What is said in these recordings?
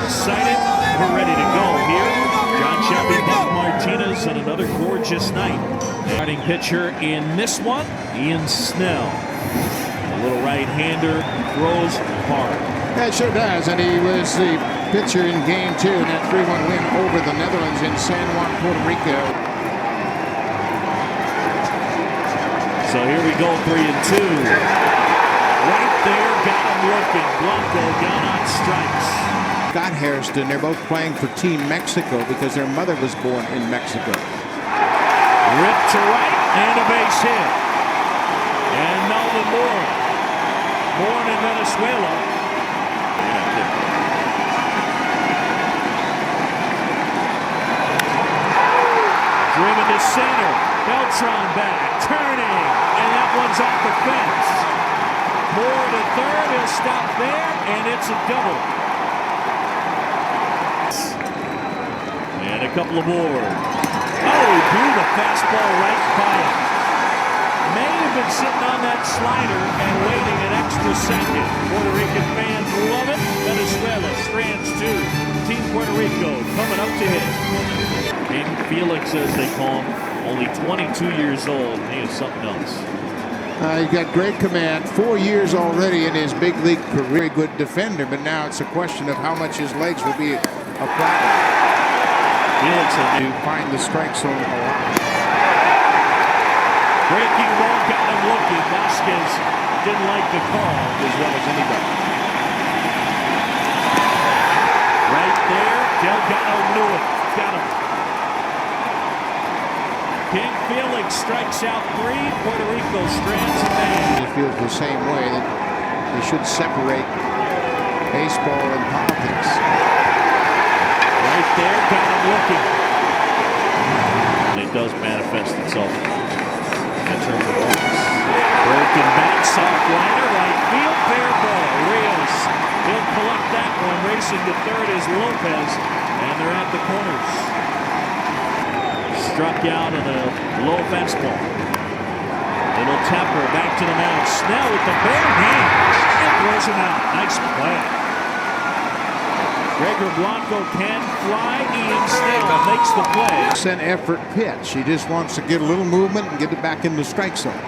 excited. We're ready to go here. John Shelby, Buck Martinez, and another gorgeous night. Starting pitcher in this one, Ian Snell. A little right-hander, throws hard. That sure does, and he was the pitcher in Game 2 in that 3-1 win over the Netherlands in San Juan, Puerto Rico. So here we go, 3-2. Right there, got him looking. Blanco down on strikes. Scott Hairston, they're both playing for Team Mexico because their mother was born in Mexico. Ripped to right, and a base hit. And Melvin Moore, born in Venezuela. Driven to center. Beltran back, turning, and that one's off the fence. Moore to third, he'll stop there, and it's a double. And a couple of more. Oh, he blew the fastball right by him. May have been sitting on that slider and waiting an extra second. Puerto Rican fans love it. Venezuela, strands 2. Team Puerto Rico coming up to hit. King Felix, as they call him, only 22 years old. He is something else. He's got great command. 4 years already in his big league career. Very good defender, but now it's a question of how much his legs will be a problem. Felix will find the strike zone a lot. Breaking ball got him looking. Vasquez didn't like the call as well as anybody. Right there, Delgado knew it. Got him. King Felix strikes out 3. Puerto Rico strands a man. He feels the same way that they should separate baseball and politics. Right there, got him looking. And it does manifest itself in terms of offense. Broken back, soft liner, right field, fair ball. Rios, he'll collect that one. Racing to third is Lopez, and they're at the corners. Struck out in a low fastball. Little Tepper back to the mound. Snell with the bare hands and throws him out. Nice play. Gregor Blanco can fly. Ian Snell makes the play. It's an effort pitch. He just wants to get a little movement and get it back in the strike zone. And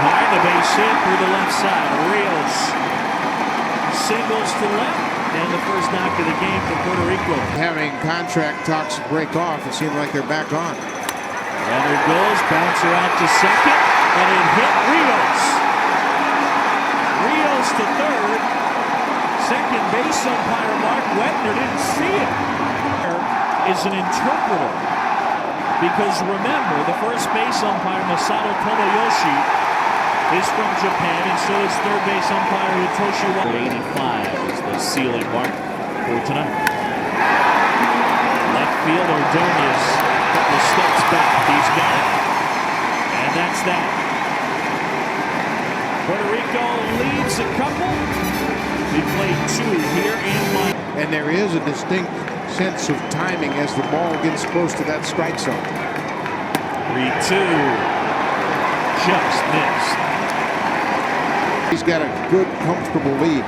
high, the base hit through the left side. Rios singles to left. And the first knock of the game for Puerto Rico. Having contract talks break off, it seems like they're back on. Runner goes, bouncer out to second, and it hit Rios. Rios to third. Second base umpire Mark Wetner didn't see it. Is an interpreter. Because remember, the first base umpire Masato Tomoyoshi is from Japan, and so is third base umpire Hitoshi Wada. 85 is the ceiling mark for tonight. Left field, Ordonez, a couple of steps back. He's got it. And that's that. Puerto Rico leads a couple. We played 2 here in Miami. And there is a distinct sense of timing as the ball gets close to that strike zone. 3-2. Just missed. He's got a good, comfortable lead.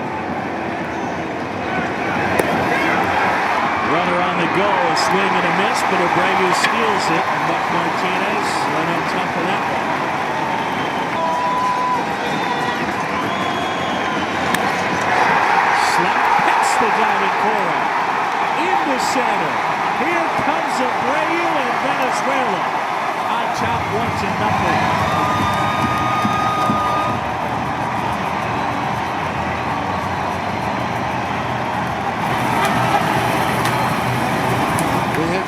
Runner on the go, a swing and a miss, but Abreu steals it. And Buck Martinez went on top of that one. Slap past the diving Cora. Into center. Here comes Abreu and Venezuela. On top 1-0.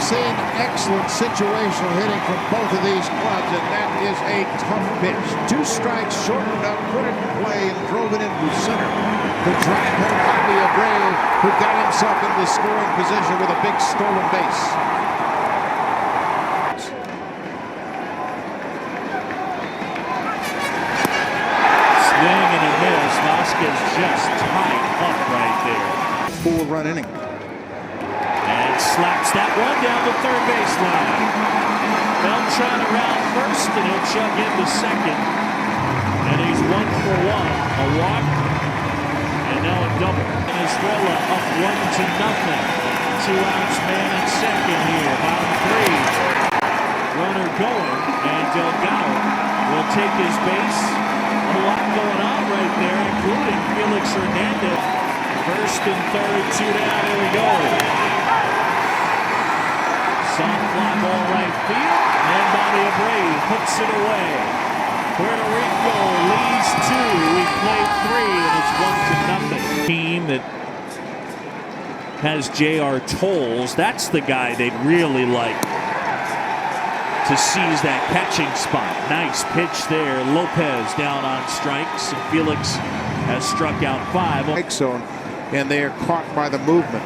Seen excellent situational hitting from both of these clubs, and that is a tough pitch. 2 strikes, shortened up, put it in play, and drove it into center to drive home Bobby Abreu, who got himself into scoring position with a big stolen base. Swing and a miss. Vasquez just tied up right there. 4-run inning. Slaps that one down the third baseline. Beltran around first, and he'll chug into second. And he's 1 for 1. A walk, and now a double. Venezuela up 1-0. 2 outs, man at second here. Bottom 3. Runner going, and Delgado will take his base. A lot going on right there, including Felix Hernandez. First and third, 2 down. Here we go. Soft fly ball right field, and Bobby Abreu puts it away. Puerto Rico leads 2. We played 3, and it's 1-0. Team that has J.R. Tolles. That's the guy they'd really like to seize that catching spot. Nice pitch there. Lopez down on strikes. And Felix has struck out 5. Strike zone, and they are caught by the movement.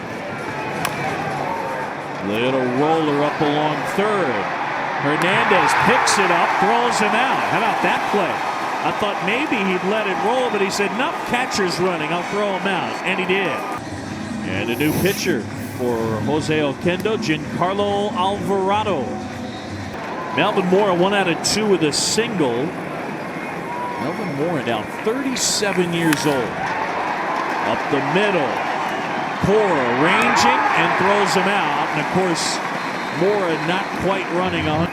Little roller up along third. Hernandez picks it up, throws him out. How about that play? I thought maybe he'd let it roll, but he said, "No, catcher's running. I'll throw him out." And he did. And a new pitcher for Jose Oquendo, Giancarlo Alvarado. Melvin Mora 1 out of 2 with a single. Melvin Mora now 37 years old. Up the middle. Cora ranging and throws him out. And of course, Mora not quite running on.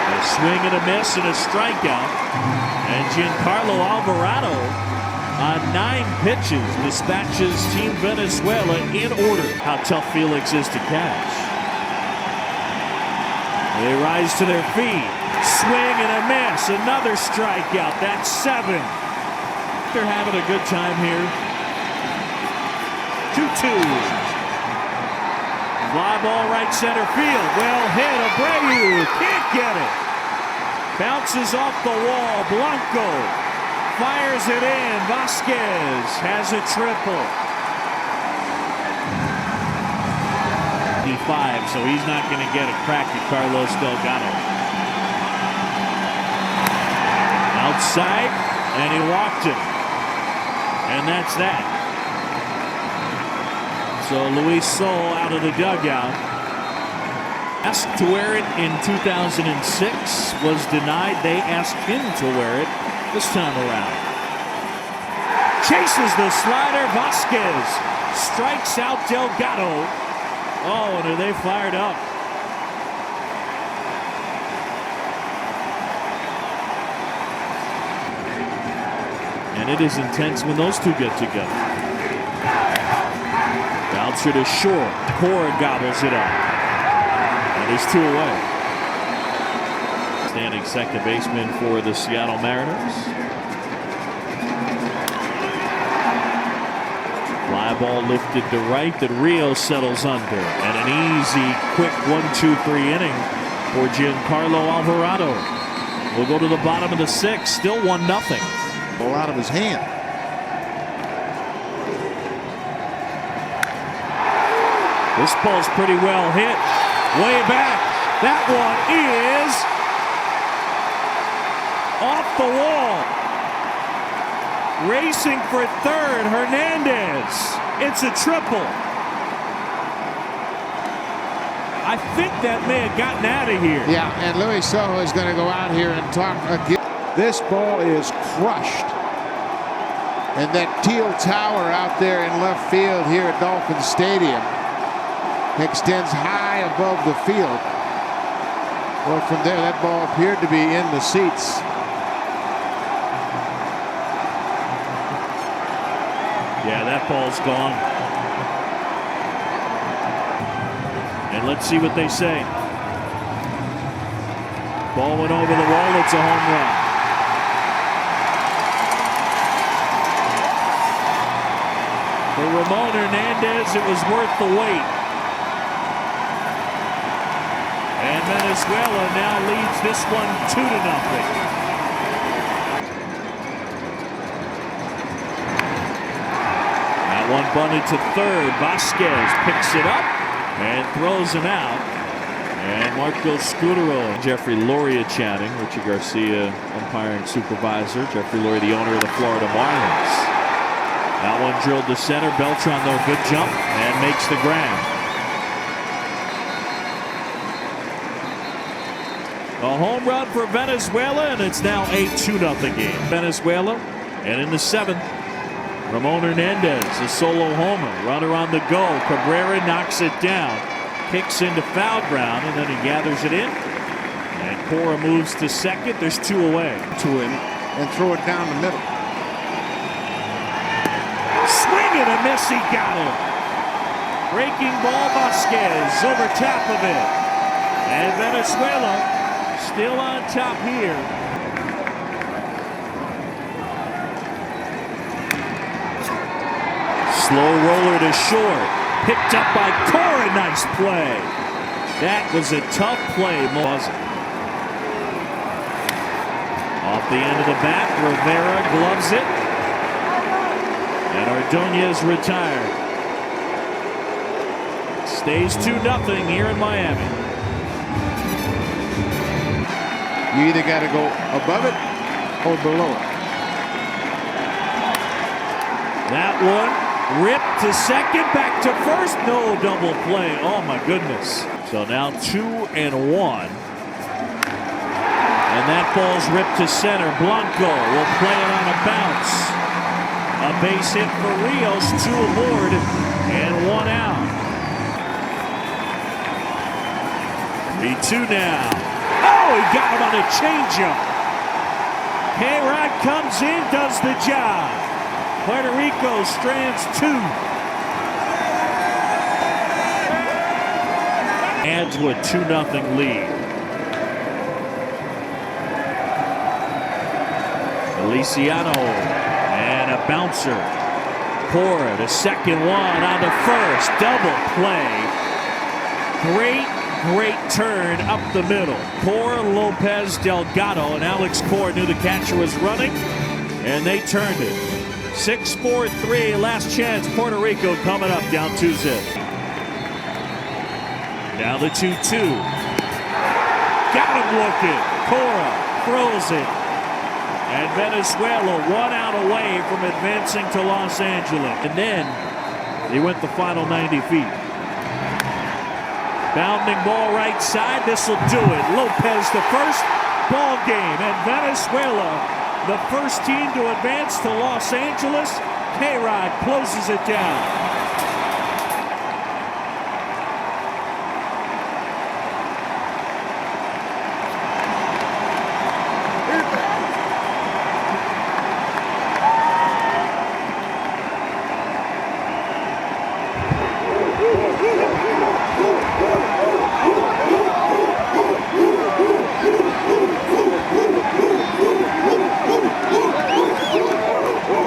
A swing and a miss and a strikeout. And Giancarlo Alvarado on 9 pitches dispatches Team Venezuela in order. How tough Felix is to catch. They rise to their feet. Swing and a miss. Another strikeout. That's 7. They're having a good time here. 2-2. Fly ball right center field. Well hit. Abreu can't get it. Bounces off the wall. Blanco fires it in. Vasquez has a triple. 5, so he's not going to get a crack at Carlos Delgado. Outside, and he walked him. And that's that. So Luis Sol out of the dugout. Asked to wear it in 2006, was denied. They asked him to wear it this time around. Chases the slider. Vasquez strikes out Delgado. Oh, and are they fired up? And it is intense when those two get together. Bouncer to short. Cora gobbles it up. And there's 2 away. Standing second baseman for the Seattle Mariners. Fly ball lifted to right that Rio settles under. And an easy, quick 1-2-3 inning for Giancarlo Alvarado. We'll go to the bottom of the 6th. Still 1-0. Ball out of his hand. This ball's pretty well hit. Way back. That one is off the wall. Racing for third, Hernandez. It's a triple. I think that may have gotten out of here. Yeah, and Luis Sojo is going to go out here and talk again. This ball is crushed. And that teal tower out there in left field here at Dolphin Stadium extends high above the field. Well, from there, that ball appeared to be in the seats. Yeah, that ball's gone. And let's see what they say. Ball went over the wall. It's a home run. For Ramon Hernandez, it was worth the wait. And Venezuela now leads this one 2-0. One bunted to third. Vasquez picks it up and throws him out. And Marco Scudero and Jeffrey Loria chatting. Richie Garcia, umpiring supervisor. Jeffrey Loria, the owner of the Florida Marlins. That one drilled to center. Beltran, though, good jump and makes the grab. A home run for Venezuela, and it's now a 2-0 game. Venezuela And in the 7th, Ramon Hernandez, a solo homer. Runner on the go. Cabrera knocks it down. Kicks into foul ground, and then he gathers it in. And Cora moves to second. There's 2 away. To him and throw it down the middle. Swing and a miss. He got him. Breaking ball, Vasquez over top of it. And Venezuela still on top here. Slow roller to short. Picked up by Cora. Nice play. That was a tough play. Off the end of the bat, Rivera gloves it. And Ordonez retired. Stays 2-0 here in Miami. You either got to go above it or below it. That one ripped to second, back to first. No double play. Oh my goodness. So now 2-1. And that ball's ripped to center. Blanco will play it on a bounce. A base hit for Rios, 2 aboard, and 1 out. 3-2 now. Oh, he got him on a changeup. K-Rod comes in, does the job. Puerto Rico strands 2. Adds to a 2-0 lead. Feliciano and a bouncer. Cora to second, one on the first. Double play. Great turn up the middle. Cora, Lopez, Delgado, and Alex Cora knew the catcher was running, and they turned it. 6-4-3, last chance. Puerto Rico coming up, down 2-0. Now the 2-2. Got him looking. Cora throws it. And Venezuela 1 out away from advancing to Los Angeles. And then he went the final 90 feet. Bounding ball right side. This will do it. Lopez the first. Ball game. And Venezuela, the first team to advance to Los Angeles. K-Rod closes it down.